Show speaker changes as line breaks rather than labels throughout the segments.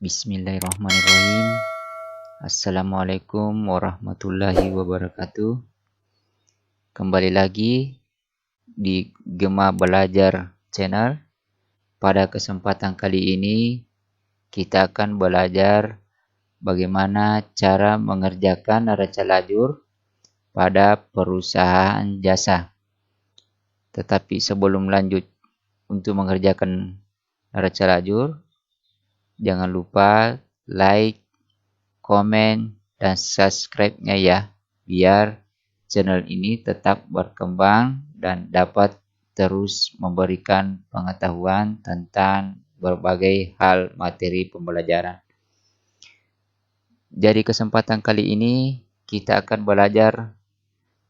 Bismillahirrahmanirrahim. Assalamualaikum warahmatullahi wabarakatuh. Kembali lagi di Gema Belajar Channel. Pada kesempatan kali ini kita akan belajar bagaimana cara mengerjakan neraca lajur pada perusahaan jasa. Tetapi sebelum lanjut untuk mengerjakan neraca lajur, jangan lupa like, komen, dan subscribe-nya ya, biar channel ini tetap berkembang dan dapat terus memberikan pengetahuan tentang berbagai hal materi pembelajaran. Jadi kesempatan kali ini kita akan belajar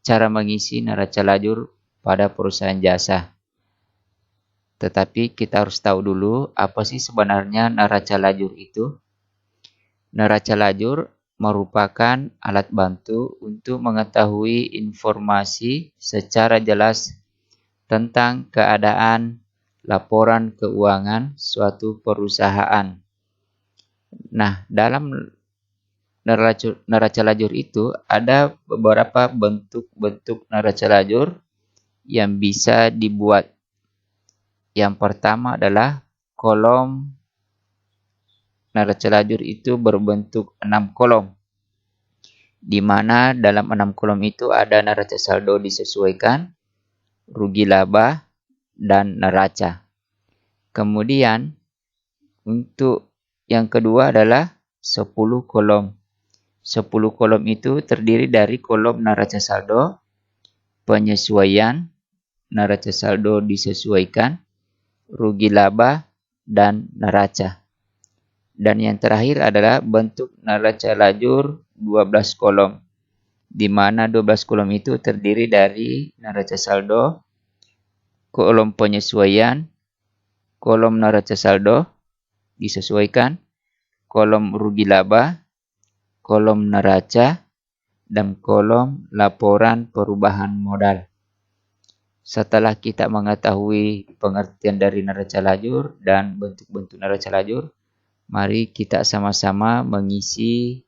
cara mengisi neraca lajur pada perusahaan jasa. Tetapi kita harus tahu dulu apa sih sebenarnya neraca lajur itu. Neraca lajur merupakan alat bantu untuk mengetahui informasi secara jelas tentang keadaan laporan keuangan suatu perusahaan. Nah, dalam neraca lajur itu ada beberapa bentuk-bentuk neraca lajur yang bisa dibuat. Yang pertama adalah kolom neraca lajur itu berbentuk 6 kolom, di mana dalam 6 kolom itu ada neraca saldo disesuaikan, rugi laba, dan neraca. Kemudian untuk yang kedua adalah 10 kolom. 10 kolom itu terdiri dari kolom neraca saldo, penyesuaian, neraca saldo disesuaikan, rugi laba, dan neraca. Dan yang terakhir adalah bentuk neraca lajur 12 kolom, di mana 12 kolom itu terdiri dari neraca saldo, kolom penyesuaian, kolom neraca saldo disesuaikan, kolom rugi laba, kolom neraca, dan kolom laporan perubahan modal. Setelah kita mengetahui pengertian dari neraca lajur dan bentuk-bentuk neraca lajur, mari kita sama-sama mengisi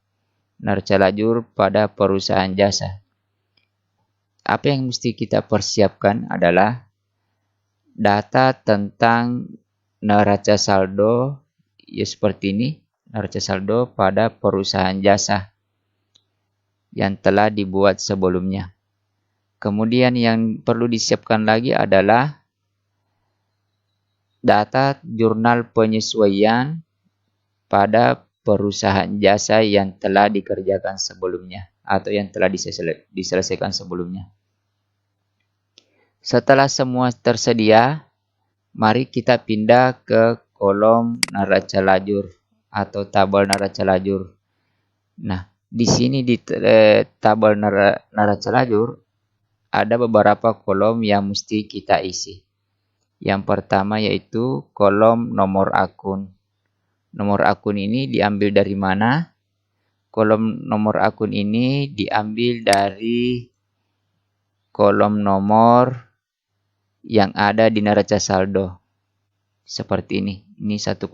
neraca lajur pada perusahaan jasa. Apa yang mesti kita persiapkan adalah data tentang neraca saldo, ya seperti ini, neraca saldo pada perusahaan jasa yang telah dibuat sebelumnya. Kemudian yang perlu disiapkan lagi adalah data jurnal penyesuaian pada perusahaan jasa yang telah dikerjakan sebelumnya atau yang telah diselesaikan sebelumnya. Setelah semua tersedia, mari kita pindah ke kolom neraca lajur atau tabel neraca lajur. Nah, di sini di tabel neraca lajur ada beberapa kolom yang mesti kita isi. Yang pertama yaitu kolom nomor akun. Nomor akun ini diambil dari mana? Kolom nomor akun ini diambil dari kolom nomor yang ada di neraca saldo. Seperti ini. Ini 101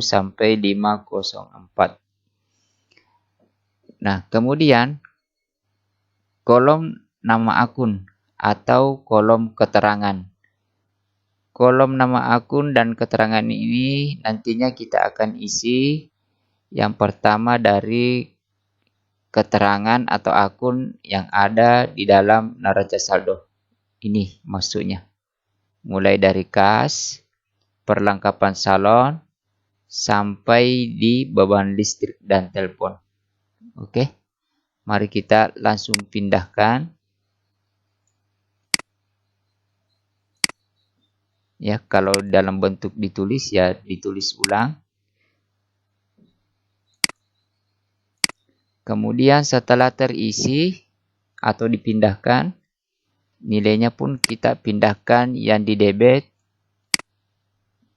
sampai 504. Nah, kemudian kolom nama akun atau kolom keterangan. Kolom nama akun dan keterangan ini nantinya kita akan isi yang pertama dari keterangan atau akun yang ada di dalam neraca saldo. Ini maksudnya. Mulai dari kas, perlengkapan salon, sampai di beban listrik dan telepon. Oke, mari kita langsung pindahkan. Ya, kalau dalam bentuk ditulis ya ditulis ulang. Kemudian setelah terisi atau dipindahkan, nilainya pun kita pindahkan yang di debit.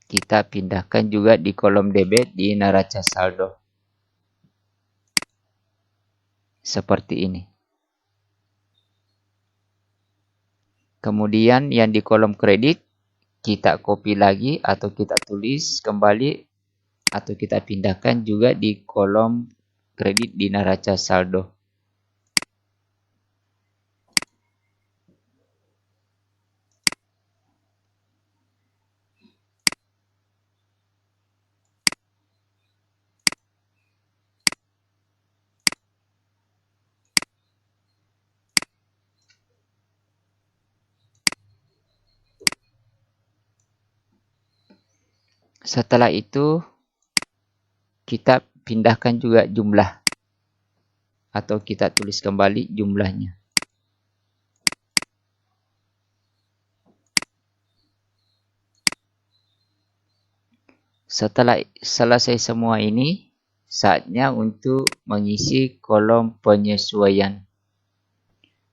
Kita pindahkan juga di kolom debit di neraca saldo. Seperti ini. Kemudian yang di kolom kredit, kita copy lagi atau kita tulis kembali atau kita pindahkan juga di kolom kredit di neraca saldo. Setelah itu kita pindahkan juga jumlah atau kita tulis kembali jumlahnya. Setelah selesai semua ini, saatnya untuk mengisi kolom penyesuaian.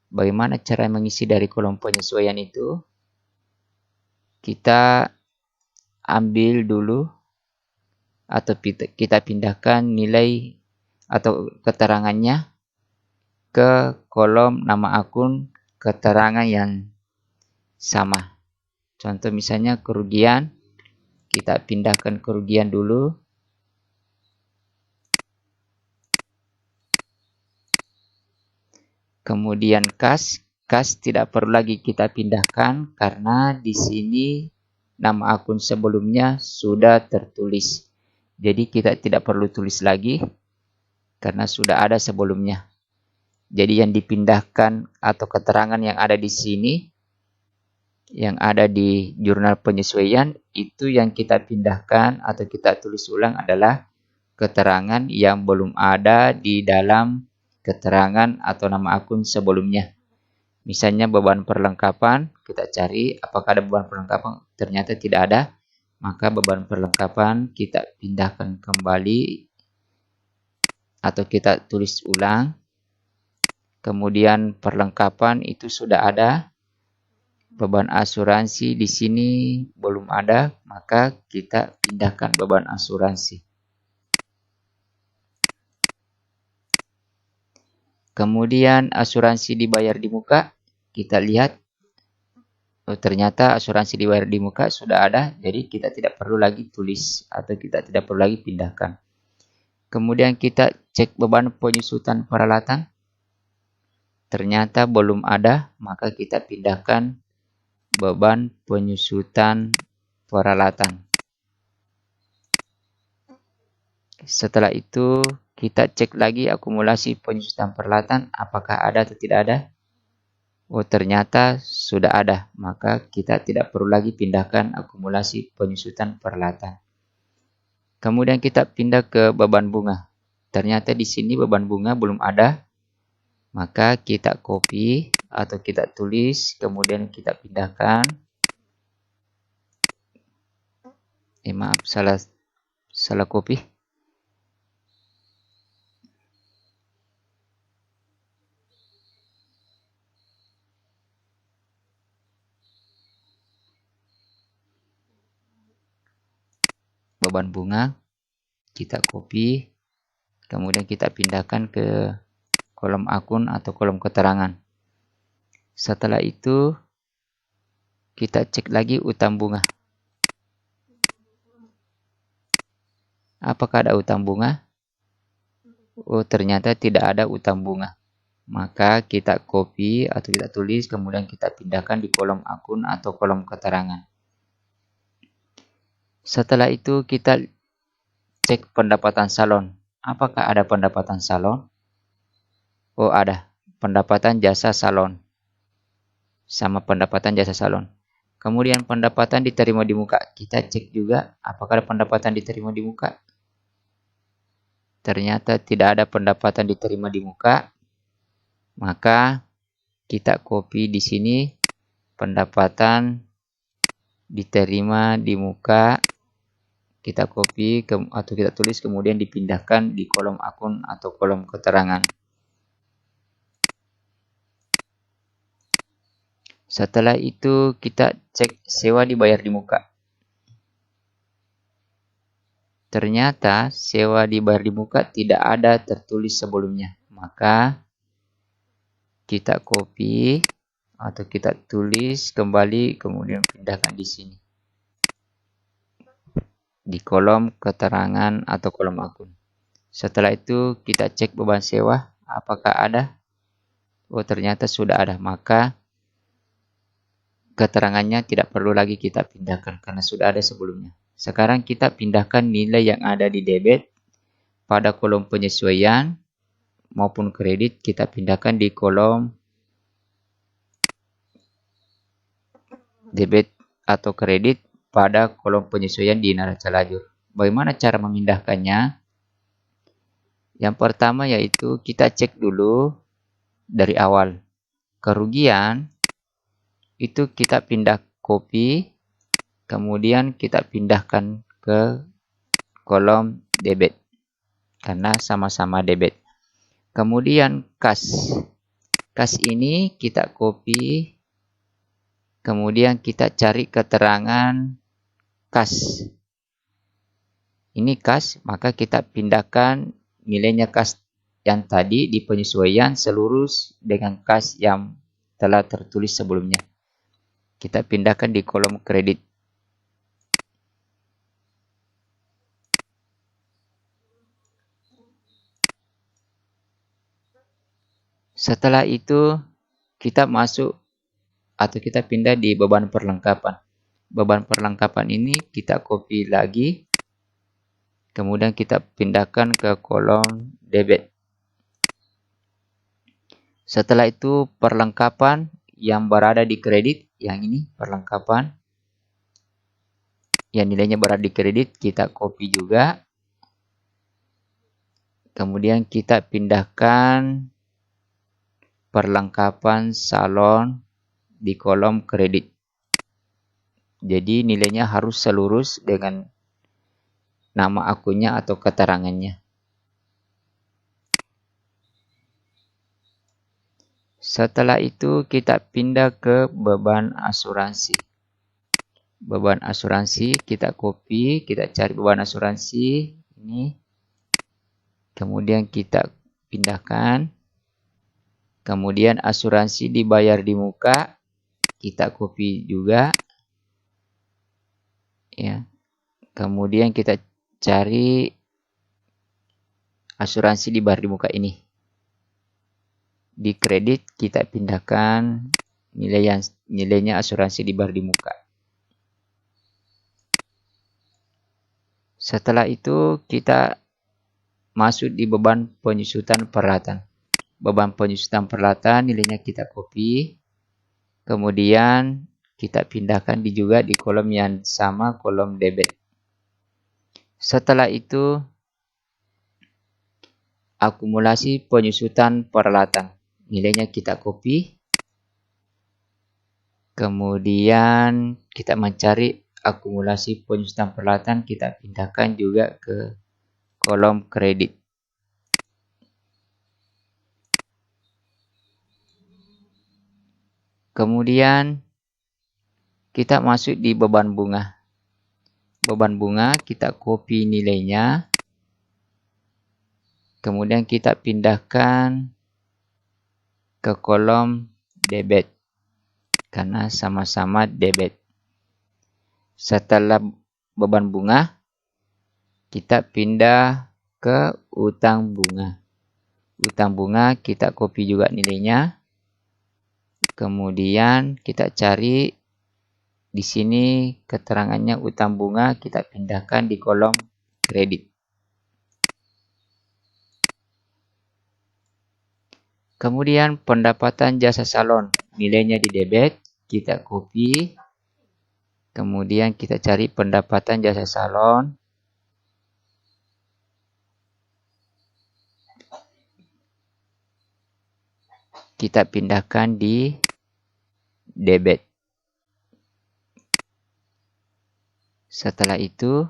Bagaimana cara mengisi dari kolom penyesuaian itu? Kita ambil dulu atau kita pindahkan nilai atau keterangannya ke kolom nama akun keterangan yang sama. Contoh misalnya kerugian, kita pindahkan kerugian dulu. Kemudian kas tidak perlu lagi kita pindahkan karena di sini nama akun sebelumnya sudah tertulis. Jadi kita tidak perlu tulis lagi karena sudah ada sebelumnya. Jadi yang dipindahkan atau keterangan yang ada di sini, yang ada di jurnal penyesuaian, itu yang kita pindahkan atau kita tulis ulang adalah keterangan yang belum ada di dalam keterangan atau nama akun sebelumnya. Misalnya beban perlengkapan, kita cari apakah ada beban perlengkapan, ternyata tidak ada, maka beban perlengkapan kita pindahkan kembali atau kita tulis ulang. Kemudian perlengkapan itu sudah ada, beban asuransi di sini belum ada, maka kita pindahkan beban asuransi. Kemudian asuransi dibayar di muka, kita lihat ternyata asuransi dibayar di muka sudah ada, jadi kita tidak perlu lagi tulis atau kita tidak perlu lagi pindahkan. Kemudian kita cek beban penyusutan peralatan, ternyata belum ada, maka kita pindahkan beban penyusutan peralatan. Setelah itu kita cek lagi akumulasi penyusutan peralatan, apakah ada atau tidak ada. Oh ternyata sudah ada, maka kita tidak perlu lagi pindahkan akumulasi penyusutan peralatan. Kemudian kita pindah ke beban bunga. Ternyata di sini beban bunga belum ada, maka kita copy atau kita tulis, kemudian kita pindahkan. Maaf, salah copy. Beban bunga kita copy, kemudian kita pindahkan ke kolom akun atau kolom keterangan. Setelah itu kita cek lagi utang bunga. Apakah ada utang bunga? Oh ternyata tidak ada utang bunga. Maka kita copy atau kita tulis, kemudian kita pindahkan di kolom akun atau kolom keterangan. Setelah itu kita cek pendapatan salon. Apakah ada pendapatan salon? Oh ada, pendapatan jasa salon. Sama pendapatan jasa salon. Kemudian pendapatan diterima di muka. Kita cek juga apakah ada pendapatan diterima di muka. Ternyata tidak ada pendapatan diterima di muka. Maka kita copy di sini pendapatan diterima di muka. Kita copy atau kita tulis, kemudian dipindahkan di kolom akun atau kolom keterangan. Setelah itu kita cek sewa dibayar di muka. Ternyata sewa dibayar di muka tidak ada tertulis sebelumnya. Maka kita copy atau kita tulis kembali, kemudian pindahkan di sini. di kolom keterangan atau kolom akun. Setelah itu kita cek beban sewa apakah ada. Oh, ternyata sudah ada, maka keterangannya tidak perlu lagi kita pindahkan karena sudah ada sebelumnya. Sekarang kita pindahkan nilai yang ada di debit pada kolom penyesuaian maupun kredit, kita pindahkan di kolom debit atau kredit pada kolom penyesuaian di neraca lajur. Bagaimana cara memindahkannya? Yang pertama yaitu kita cek dulu dari awal. Kerugian itu kita pindah copy, kemudian kita pindahkan ke kolom debit karena sama-sama debit. Kemudian kas. Kas ini kita copy, kemudian kita cari keterangan kas. Ini kas, maka kita pindahkan nilainya kas yang tadi di penyesuaian selurus dengan kas yang telah tertulis sebelumnya. Kita pindahkan di kolom kredit. Setelah itu kita masuk atau kita pindah di beban perlengkapan. Beban perlengkapan ini kita copy lagi. Kemudian kita pindahkan ke kolom debit. Setelah itu perlengkapan yang berada di kredit, yang ini perlengkapan yang nilainya berada di kredit, kita copy juga. Kemudian kita pindahkan perlengkapan salon di kolom kredit. Jadi nilainya harus selurus dengan nama akunnya atau keterangannya. Setelah itu kita pindah ke beban asuransi. Beban asuransi kita copy, kita cari beban asuransi ini. Kemudian kita pindahkan. Kemudian asuransi dibayar di muka, kita copy juga. Ya. Kemudian kita cari asuransi dibayar di muka ini. Di kredit kita pindahkan nilainya asuransi dibayar di muka. Setelah itu kita masuk di beban penyusutan peralatan. Beban penyusutan peralatan nilainya kita copy. Kemudian kita pindahkan juga di kolom yang sama, kolom debit. Setelah itu akumulasi penyusutan peralatan. Nilainya kita copy. Kemudian kita mencari akumulasi penyusutan peralatan, kita pindahkan juga ke kolom kredit. Kemudian kita masuk di beban bunga. Beban bunga kita copy nilainya. Kemudian kita pindahkan ke kolom debit karena sama-sama debit. Setelah beban bunga, kita pindah ke utang bunga. Utang bunga kita copy juga nilainya. Kemudian kita cari di sini keterangannya utang bunga, kita pindahkan di kolom kredit. Kemudian pendapatan jasa salon, nilainya di debit, kita copy. Kemudian kita cari pendapatan jasa salon. Kita pindahkan di debit. Setelah itu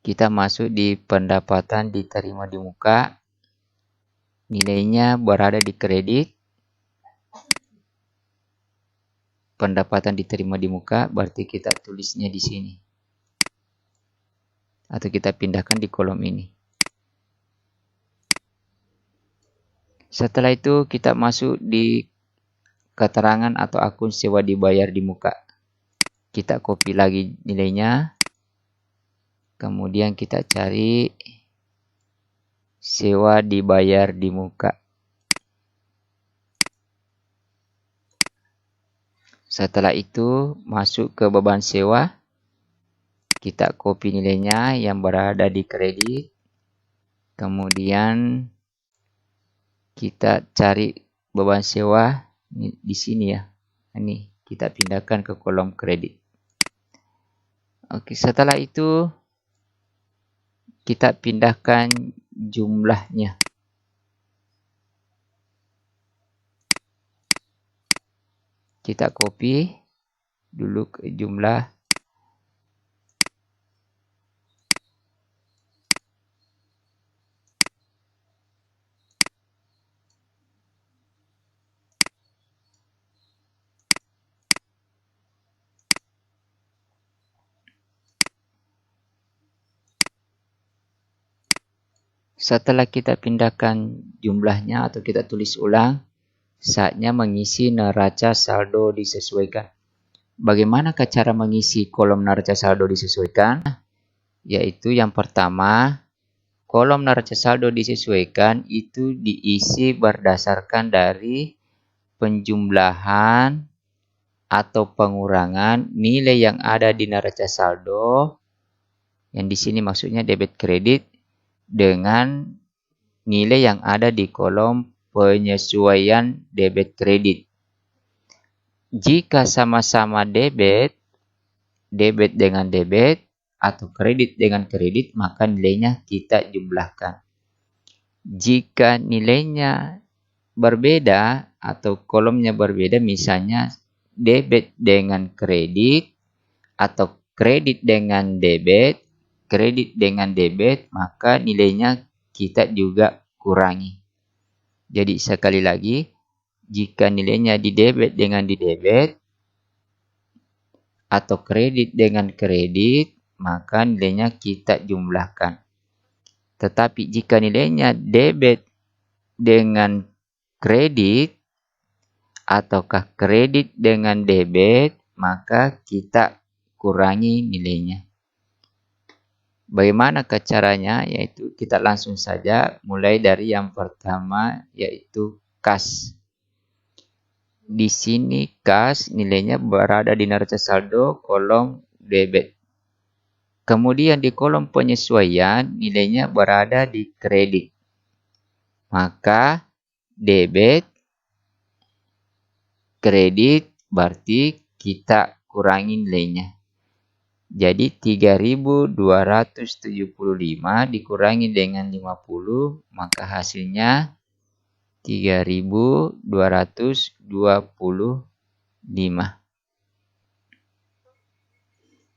kita masuk di pendapatan diterima di muka. Nilainya berada di kredit. Pendapatan diterima di muka berarti kita tulisnya di sini. Atau kita pindahkan di kolom ini. Setelah itu kita masuk di keterangan atau akun sewa dibayar di muka. Kita copy lagi nilainya. Kemudian kita cari sewa dibayar di muka. Setelah itu masuk ke beban sewa. Kita copy nilainya yang berada di kredit. Kemudian kita cari beban sewa di sini ya. Ini kita pindahkan ke kolom kredit. Oke, setelah itu kita pindahkan jumlahnya. Kita copy dulu ke jumlah. Setelah kita pindahkan jumlahnya atau kita tulis ulang, saatnya mengisi neraca saldo disesuaikan. Bagaimanakah cara mengisi kolom neraca saldo disesuaikan? Yaitu yang pertama, kolom neraca saldo disesuaikan itu diisi berdasarkan dari penjumlahan atau pengurangan nilai yang ada di neraca saldo. Yang di sini maksudnya debit kredit dengan nilai yang ada di kolom penyesuaian debit kredit. Jika sama-sama debit dengan debit atau kredit dengan kredit, maka nilainya kita jumlahkan. Jika nilainya berbeda atau kolomnya berbeda, misalnya debit dengan kredit atau kredit dengan debit, maka nilainya kita juga kurangi. Jadi sekali lagi, jika nilainya di debit dengan di debit atau kredit dengan kredit, maka nilainya kita jumlahkan. Tetapi jika nilainya debit dengan kredit ataukah kredit dengan debit, maka kita kurangi nilainya. Bagaimana caranya? Yaitu kita langsung saja mulai dari yang pertama, yaitu kas. Di sini kas nilainya berada di neraca saldo kolom debit. Kemudian di kolom penyesuaian nilainya berada di kredit. Maka debit, kredit berarti kita kurangi nilainya. Jadi 3.275 dikurangi dengan 50, maka hasilnya 3.225.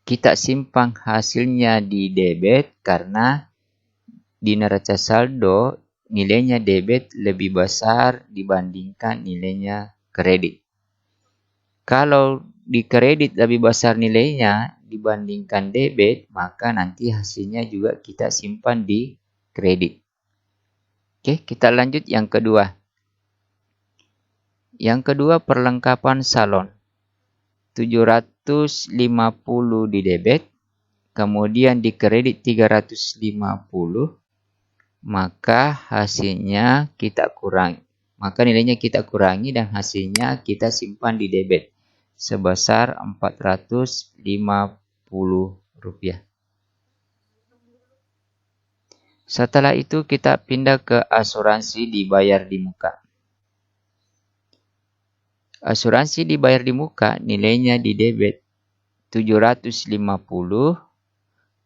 Kita simpan hasilnya di debit karena di neraca saldo nilainya debit lebih besar dibandingkan nilainya kredit. Kalau di kredit lebih besar nilainya dibandingkan debit, maka nanti hasilnya juga kita simpan di kredit. Oke, kita lanjut yang kedua. Yang kedua, perlengkapan salon. 750 di debit, kemudian di kredit 350, maka hasilnya kita kurangi. Maka nilainya kita kurangi dan hasilnya kita simpan di debit sebesar Rp450. Setelah itu kita pindah ke asuransi dibayar di muka. Asuransi dibayar di muka nilainya di debit 750,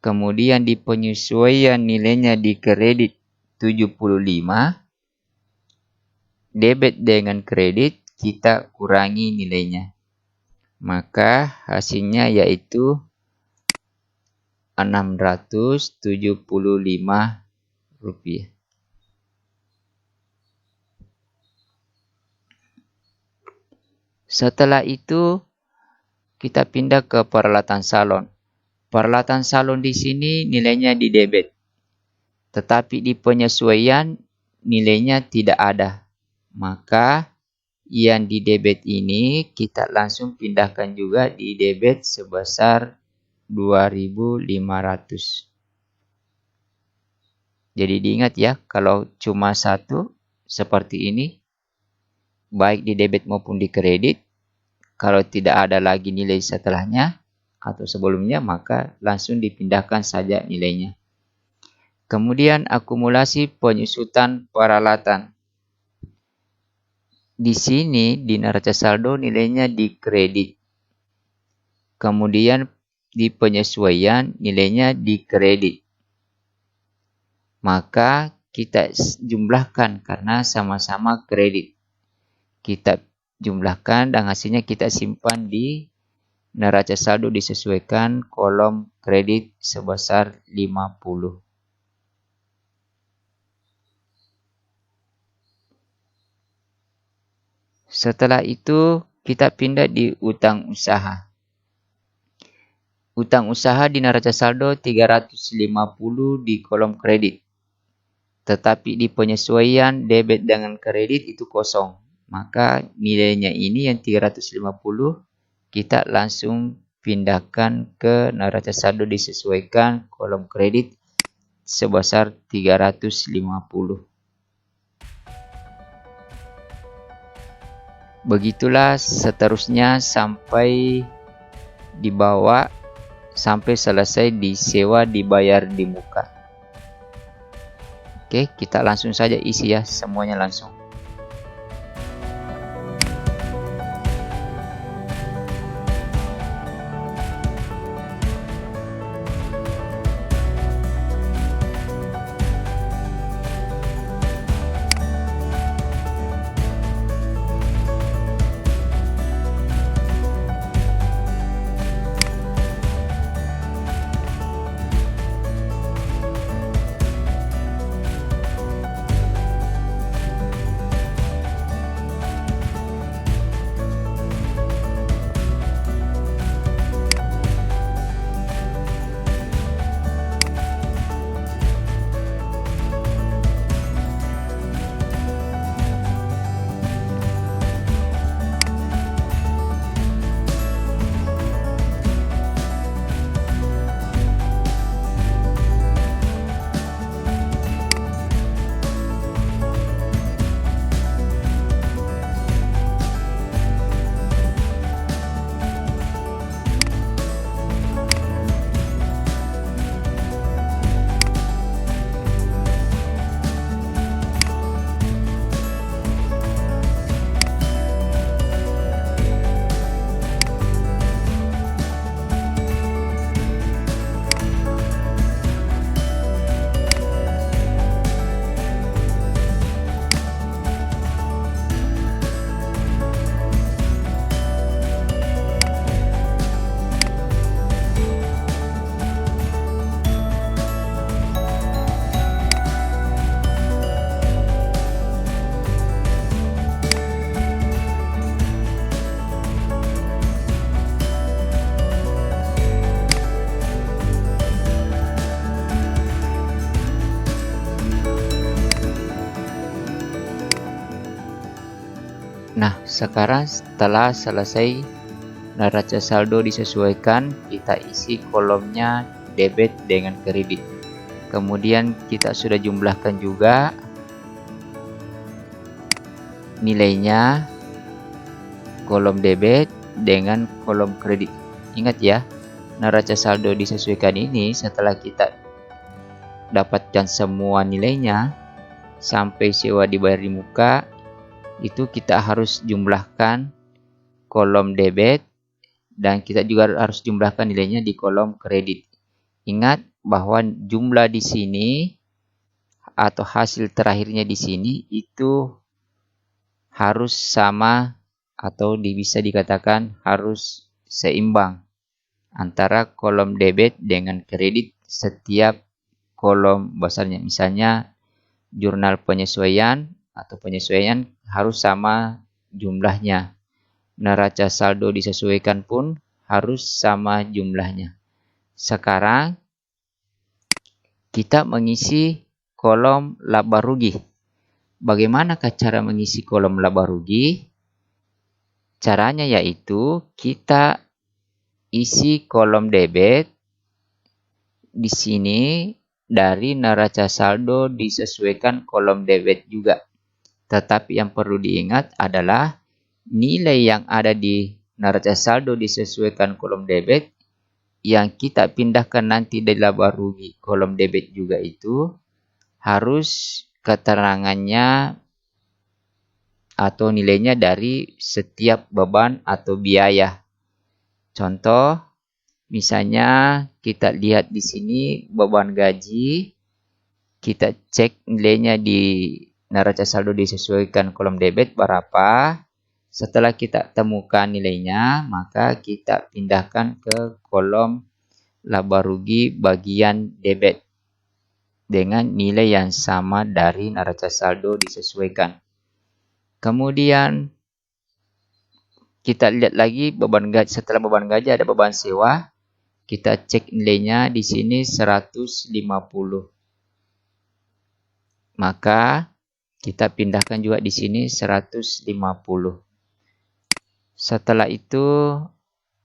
kemudian di penyesuaian nilainya di kredit 75, debit dengan kredit kita kurangi nilainya. Maka hasilnya yaitu Rp675. Setelah itu kita pindah ke peralatan salon. Peralatan salon di sini nilainya di debit. Tetapi di penyesuaian nilainya tidak ada. Maka yang di debit ini kita langsung pindahkan juga di debit sebesar 2.500. Jadi diingat ya, kalau cuma satu seperti ini, baik di debit maupun di kredit, kalau tidak ada lagi nilai setelahnya atau sebelumnya, maka langsung dipindahkan saja nilainya. Kemudian akumulasi penyusutan peralatan. Di sini di neraca saldo nilainya di kredit. Kemudian di penyesuaian nilainya di kredit. Maka kita jumlahkan karena sama-sama kredit. Kita jumlahkan dan hasilnya kita simpan di neraca saldo disesuaikan kolom kredit sebesar 50. Setelah itu kita pindah di utang usaha. Utang usaha di neraca saldo 350 di kolom kredit. Tetapi di penyesuaian debit dengan kredit itu kosong. Maka nilainya ini yang 350 kita langsung pindahkan ke neraca saldo disesuaikan kolom kredit sebesar 350. Begitulah seterusnya sampai dibawa sampai selesai disewa dibayar di muka. Oke, kita langsung saja isi ya, semuanya langsung. Nah, sekarang setelah selesai neraca saldo disesuaikan, kita isi kolomnya debit dengan kredit. Kemudian kita sudah jumlahkan juga nilainya kolom debit dengan kolom kredit. Ingat ya, neraca saldo disesuaikan ini setelah kita dapatkan semua nilainya sampai sewa dibayar di muka, itu kita harus jumlahkan kolom debit dan kita juga harus jumlahkan nilainya di kolom kredit. Ingat bahwa jumlah di sini atau hasil terakhirnya di sini itu harus sama atau bisa dikatakan harus seimbang antara kolom debit dengan kredit setiap kolom besarnya. Misalnya jurnal penyesuaian atau penyesuaian harus sama jumlahnya. Neraca saldo disesuaikan pun harus sama jumlahnya. Sekarang kita mengisi kolom laba rugi. Bagaimanakah cara mengisi kolom laba rugi? Caranya yaitu kita isi kolom debit. Di sini dari neraca saldo disesuaikan kolom debit juga. Tetapi yang perlu diingat adalah nilai yang ada di neraca saldo disesuaikan kolom debit yang kita pindahkan nanti dari laba rugi kolom debit juga itu harus keterangannya atau nilainya dari setiap beban atau biaya. Contoh, misalnya kita lihat di sini beban gaji, kita cek nilainya di neraca saldo disesuaikan kolom debit berapa. Setelah kita temukan nilainya, maka kita pindahkan ke kolom laba rugi bagian debit dengan nilai yang sama dari neraca saldo disesuaikan. Kemudian kita lihat lagi beban gaji. Setelah beban gaji ada beban sewa. Kita cek nilainya di sini 150. Maka kita pindahkan juga di sini 150. Setelah itu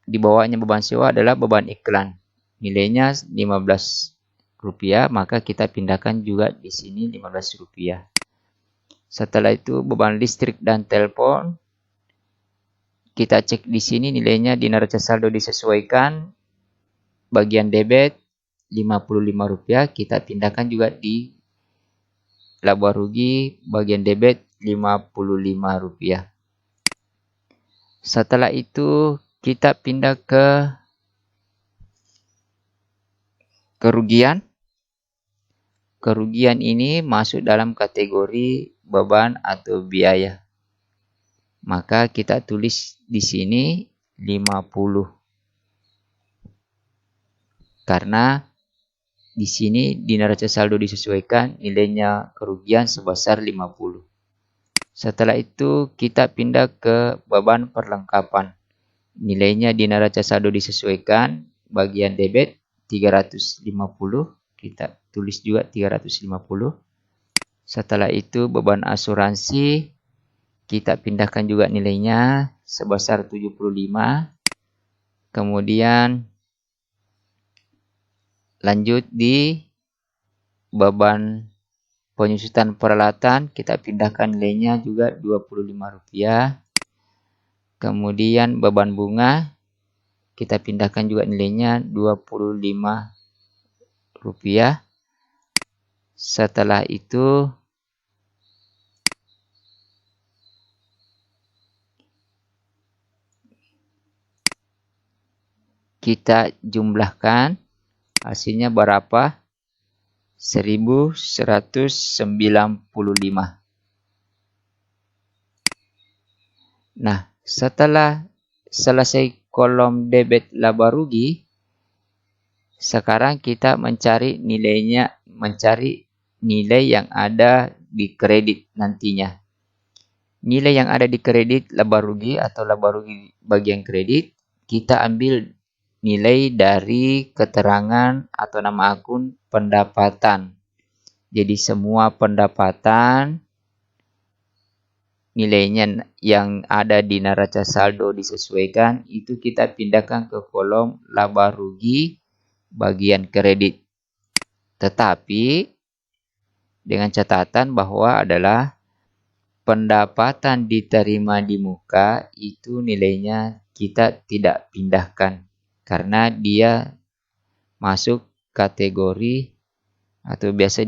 di bawahnya beban sewa adalah beban iklan. Nilainya 15 rupiah, maka kita pindahkan juga di sini 15 rupiah. Setelah itu beban listrik dan telepon, kita cek di sini nilainya di neraca saldo disesuaikan bagian debit 55 rupiah, kita pindahkan juga di laba rugi bagian debit 55 rupiah. Setelah itu kita pindah ke kerugian. Kerugian ini masuk dalam kategori beban atau biaya. Maka kita tulis di sini 50. Karena di sini di neraca saldo disesuaikan nilainya kerugian sebesar 50. Setelah itu kita pindah ke beban perlengkapan. Nilainya di neraca saldo disesuaikan bagian debit 350. Kita tulis juga 350. Setelah itu beban asuransi kita pindahkan juga nilainya sebesar 75. Kemudian lanjut di beban penyusutan peralatan, kita pindahkan nilainya juga 25 rupiah. Kemudian beban bunga, kita pindahkan juga nilainya 25 rupiah. Setelah itu kita jumlahkan hasilnya berapa? 1195. Nah, setelah selesai kolom debit laba rugi, sekarang kita mencari nilai yang ada di kredit nantinya. Nilai yang ada di kredit laba rugi atau laba rugi bagian kredit, kita ambil nilai dari keterangan atau nama akun pendapatan. Jadi semua pendapatan nilainya yang ada di neraca saldo disesuaikan itu kita pindahkan ke kolom laba rugi bagian kredit. Tetapi dengan catatan bahwa adalah pendapatan diterima di muka itu nilainya kita tidak pindahkan karena dia masuk kategori atau biasa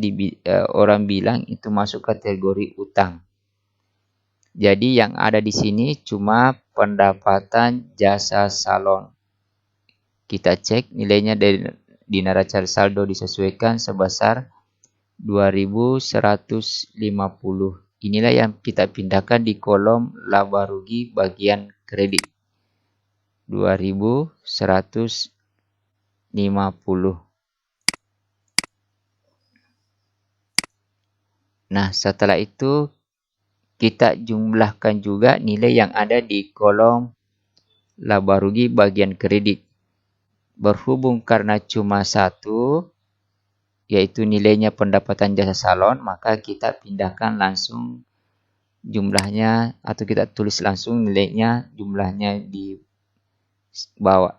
orang bilang itu masuk kategori utang. Jadi yang ada di sini cuma pendapatan jasa salon. Kita cek nilainya di neraca saldo disesuaikan sebesar 2150. Inilah yang kita pindahkan di kolom laba rugi bagian kredit. 2150. Nah, setelah itu kita jumlahkan juga nilai yang ada di kolom laba rugi bagian kredit. Berhubung karena cuma satu, yaitu nilainya pendapatan jasa salon, maka kita pindahkan langsung jumlahnya atau kita tulis langsung nilainya jumlahnya di bawah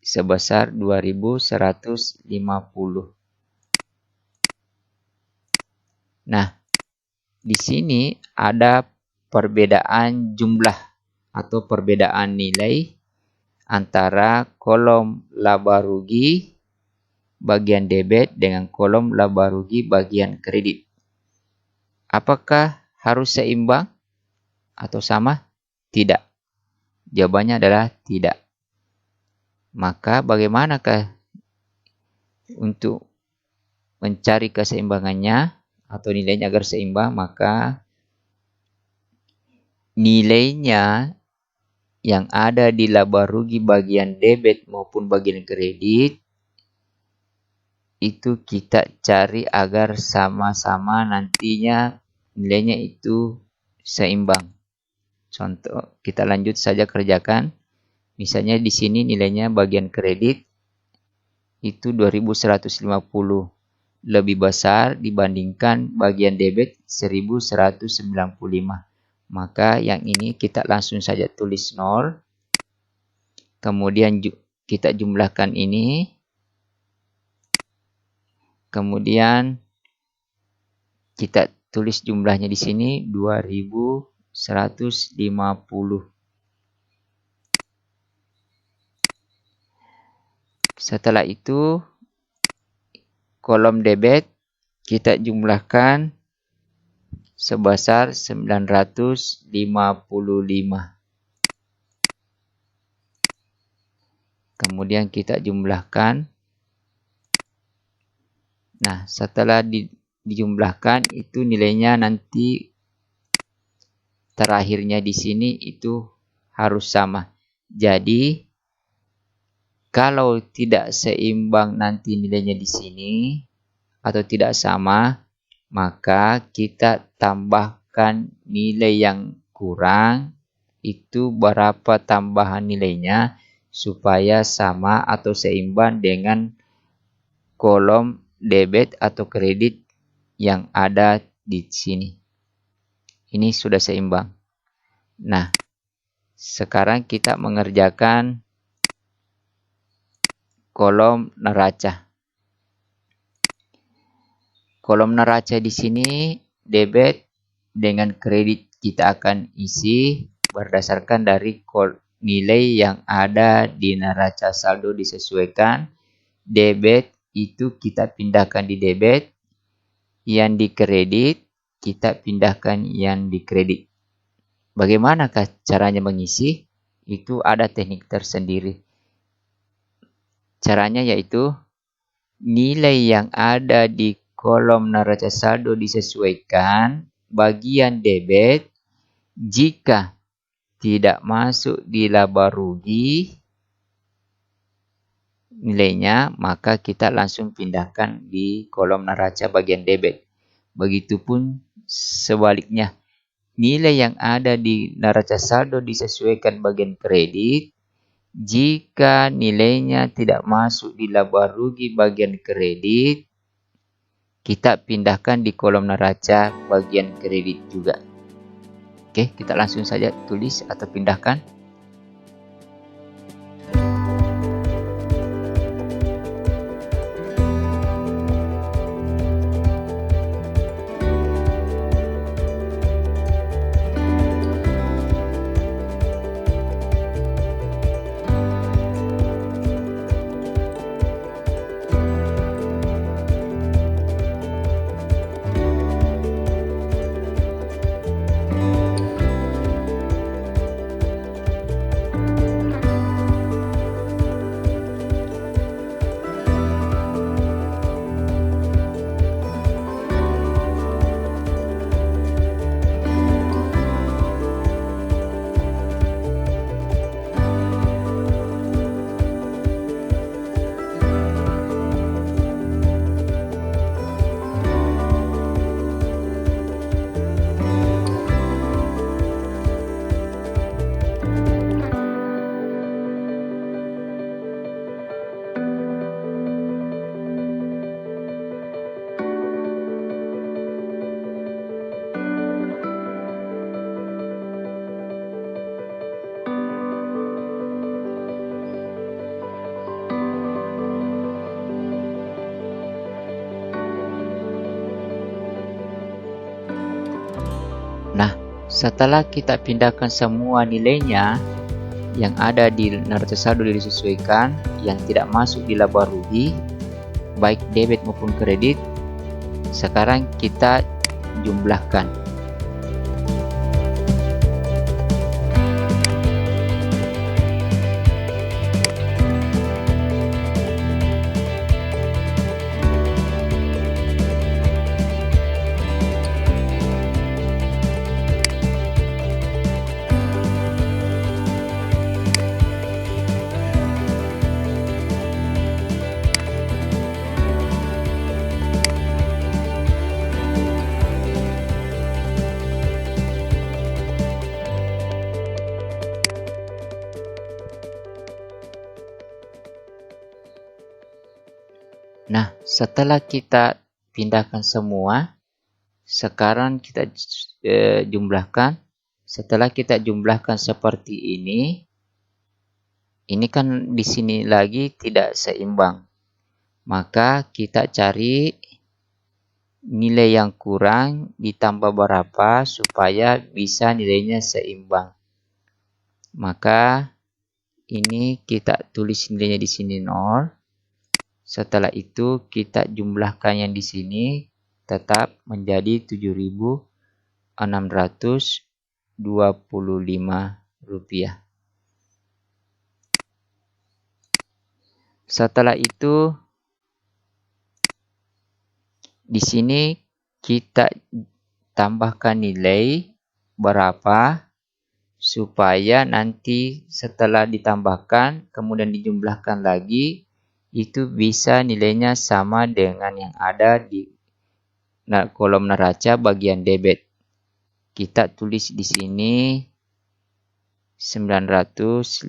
sebesar 2150. Nah, di sini ada perbedaan jumlah atau perbedaan nilai antara kolom laba rugi bagian debit dengan kolom laba rugi bagian kredit. Apakah harus seimbang atau sama? Tidak. Jawabannya adalah tidak. Maka bagaimanakah untuk mencari keseimbangannya atau nilainya agar seimbang? Maka nilainya yang ada di laba rugi bagian debit maupun bagian kredit itu kita cari agar sama-sama nantinya nilainya itu seimbang. Contoh, kita lanjut saja kerjakan. Misalnya di sini nilainya bagian kredit itu 2150 lebih besar dibandingkan bagian debit 1195. Maka yang ini kita langsung saja tulis 0. Kemudian kita jumlahkan ini. Kemudian kita tulis jumlahnya di sini 2150. Setelah itu kolom debit kita jumlahkan sebesar 955. Kemudian kita jumlahkan. Nah, setelah dijumlahkan itu nilainya nanti terakhirnya di sini itu harus sama. Jadi kalau tidak seimbang nanti nilainya di sini atau tidak sama, maka kita tambahkan nilai yang kurang itu berapa tambahan nilainya supaya sama atau seimbang dengan kolom debit atau kredit yang ada di sini. Ini sudah seimbang. Nah, sekarang kita mengerjakan kolom neraca. Kolom neraca di sini debit dengan kredit kita akan isi berdasarkan dari nilai yang ada di neraca saldo disesuaikan. Debit itu kita pindahkan di debit, yang di kredit kita pindahkan yang di kredit. Bagaimanakah caranya mengisi? Itu ada teknik tersendiri. Caranya yaitu nilai yang ada di kolom neraca saldo disesuaikan bagian debit jika tidak masuk di laba rugi nilainya, maka kita langsung pindahkan di kolom neraca bagian debit. Begitupun sebaliknya, nilai yang ada di neraca saldo disesuaikan bagian kredit jika nilainya tidak masuk di laba rugi bagian kredit, kita pindahkan di kolom neraca bagian kredit juga. Oke, kita langsung saja tulis atau pindahkan. Setelah kita pindahkan semua nilainya yang ada di neraca saldo disesuaikan, yang tidak masuk di laba rugi, baik debit maupun kredit, sekarang kita jumlahkan. Nah, setelah kita pindahkan semua, sekarang kita jumlahkan. Setelah kita jumlahkan seperti ini kan di sini lagi tidak seimbang. Maka kita cari nilai yang kurang ditambah berapa supaya bisa nilainya seimbang. Maka ini kita tulis nilainya di sini 0. Setelah itu kita jumlahkan yang di sini tetap menjadi Rp7.625. Setelah itu di sini kita tambahkan nilai berapa supaya nanti setelah ditambahkan kemudian dijumlahkan lagi itu bisa nilainya sama dengan yang ada di kolom neraca bagian debit. Kita tulis di sini 955.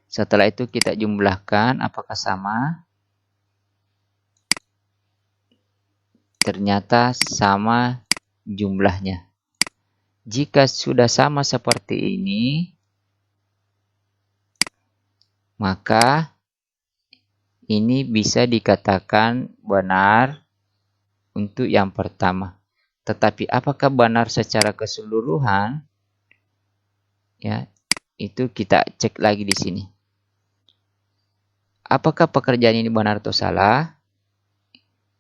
Setelah itu kita jumlahkan apakah sama? Ternyata sama jumlahnya. Jika sudah sama seperti ini, maka ini bisa dikatakan benar untuk yang pertama. Tetapi apakah benar secara keseluruhan? Ya, itu kita cek lagi di sini. Apakah pekerjaan ini benar atau salah?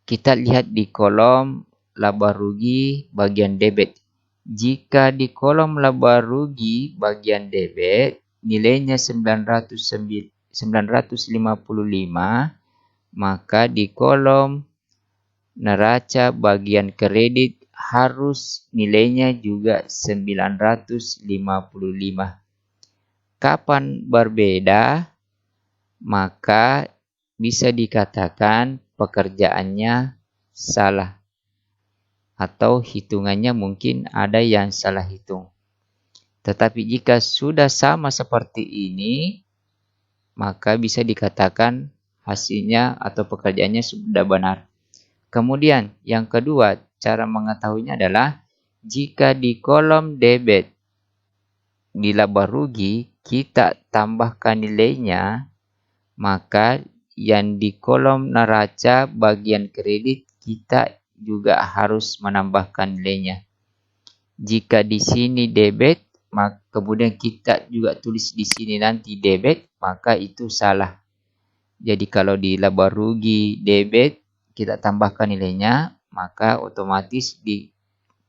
Kita lihat di kolom laba rugi bagian debit. Jika di kolom laba rugi bagian debit nilainya 955, maka di kolom neraca bagian kredit harus nilainya juga 955. Kapan berbeda? Maka bisa dikatakan pekerjaannya salah. Atau hitungannya mungkin ada yang salah hitung. Tetapi jika sudah sama seperti ini, maka bisa dikatakan hasilnya atau pekerjaannya sudah benar. Kemudian yang kedua, cara mengetahuinya adalah jika di kolom debit di laba rugi kita tambahkan nilainya, maka yang di kolom neraca bagian kredit kita juga harus menambahkan nilainya. Jika di sini debit, maka kemudian kita juga tulis di sini nanti debit, maka itu salah. Jadi kalau di laba rugi debit kita tambahkan nilainya, maka otomatis di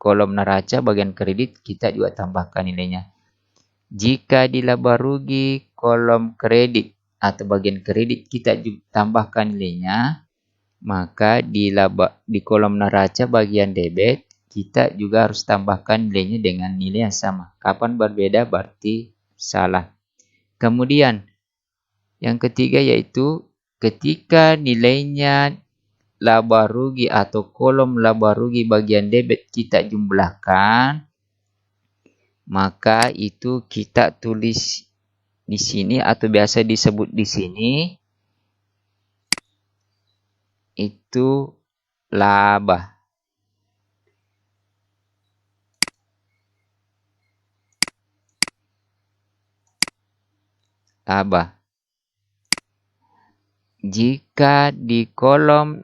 kolom neraca bagian kredit kita juga tambahkan nilainya. Jika di laba rugi kolom kredit atau bagian kredit kita juga tambahkan nilainya, maka di kolom neraca bagian debit kita juga harus tambahkan nilainya dengan nilai yang sama. Kapan berbeda berarti salah. Kemudian yang ketiga yaitu ketika nilainya laba rugi atau kolom laba rugi bagian debit kita jumlahkan, maka itu kita tulis di sini atau biasa disebut di sini itu laba. Laba. Jika di kolom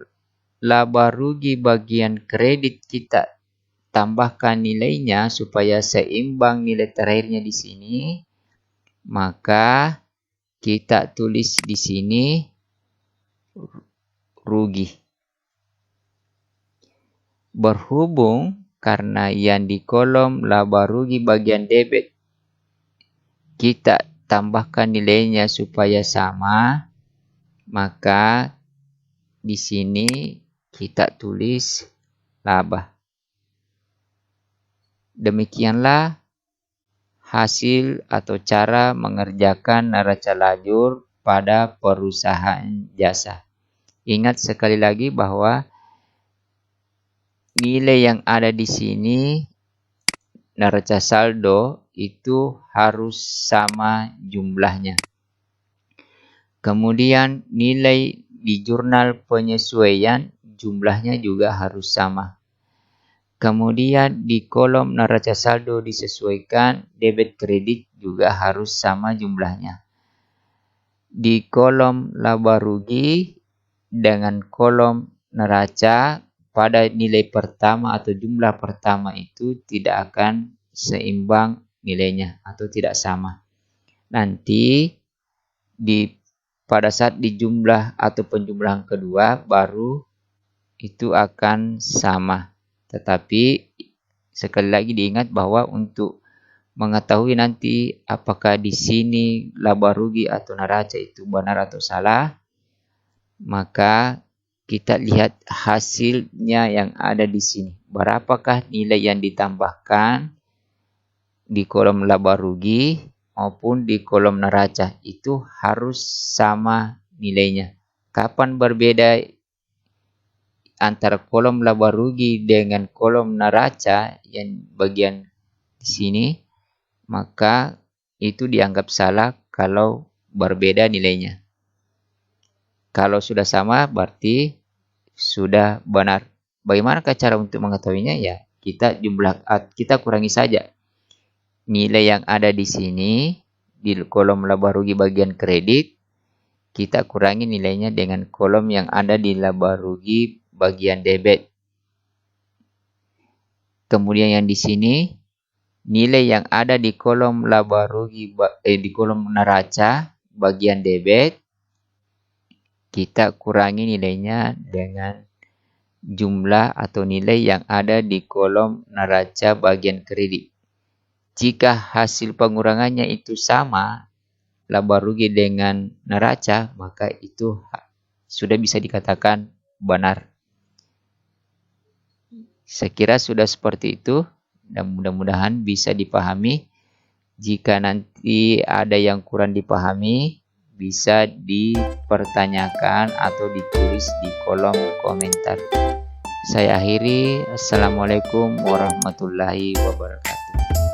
laba rugi bagian kredit kita tambahkan nilainya supaya seimbang nilai terakhirnya di sini, maka kita tulis di sini rugi. Berhubung karena yang di kolom laba rugi bagian debit kita tambahkan nilainya supaya sama, maka di sini kita tulis laba. Demikianlah hasil atau cara mengerjakan neraca lajur pada perusahaan jasa. Ingat sekali lagi bahwa nilai yang ada di sini neraca saldo itu harus sama jumlahnya. Kemudian nilai di jurnal penyesuaian jumlahnya juga harus sama. Kemudian di kolom neraca saldo disesuaikan debit kredit juga harus sama jumlahnya. Di kolom laba rugi dengan kolom neraca pada nilai pertama atau jumlah pertama itu tidak akan seimbang nilainya atau tidak sama. Nanti pada saat di jumlah atau penjumlahan kedua baru itu akan sama. Tetapi sekali lagi diingat bahwa untuk mengetahui nanti apakah di sini laba rugi atau neraca itu benar atau salah, maka kita lihat hasilnya yang ada di sini. Berapakah nilai yang ditambahkan di kolom laba rugi maupun di kolom neraca, itu harus sama nilainya. Kapan berbeda antara kolom laba rugi dengan kolom neraca yang bagian di sini, maka itu dianggap salah kalau berbeda nilainya. Kalau sudah sama berarti sudah benar. Bagaimanakah cara untuk mengetahuinya? Ya, kita kurangi saja nilai yang ada di sini di kolom laba rugi bagian kredit, kita kurangi nilainya dengan kolom yang ada di laba rugi bagian debit. Kemudian yang di sini nilai yang ada di kolom laba rugi di kolom neraca bagian debit, kita kurangi nilainya dengan jumlah atau nilai yang ada di kolom neraca bagian kredit. Jika hasil pengurangannya itu sama, laba rugi dengan neraca, maka itu sudah bisa dikatakan benar. Saya kira sudah seperti itu dan mudah-mudahan bisa dipahami. Jika nanti ada yang kurang dipahami, bisa dipertanyakan atau ditulis di kolom komentar. Saya akhiri. Assalamualaikum warahmatullahi wabarakatuh.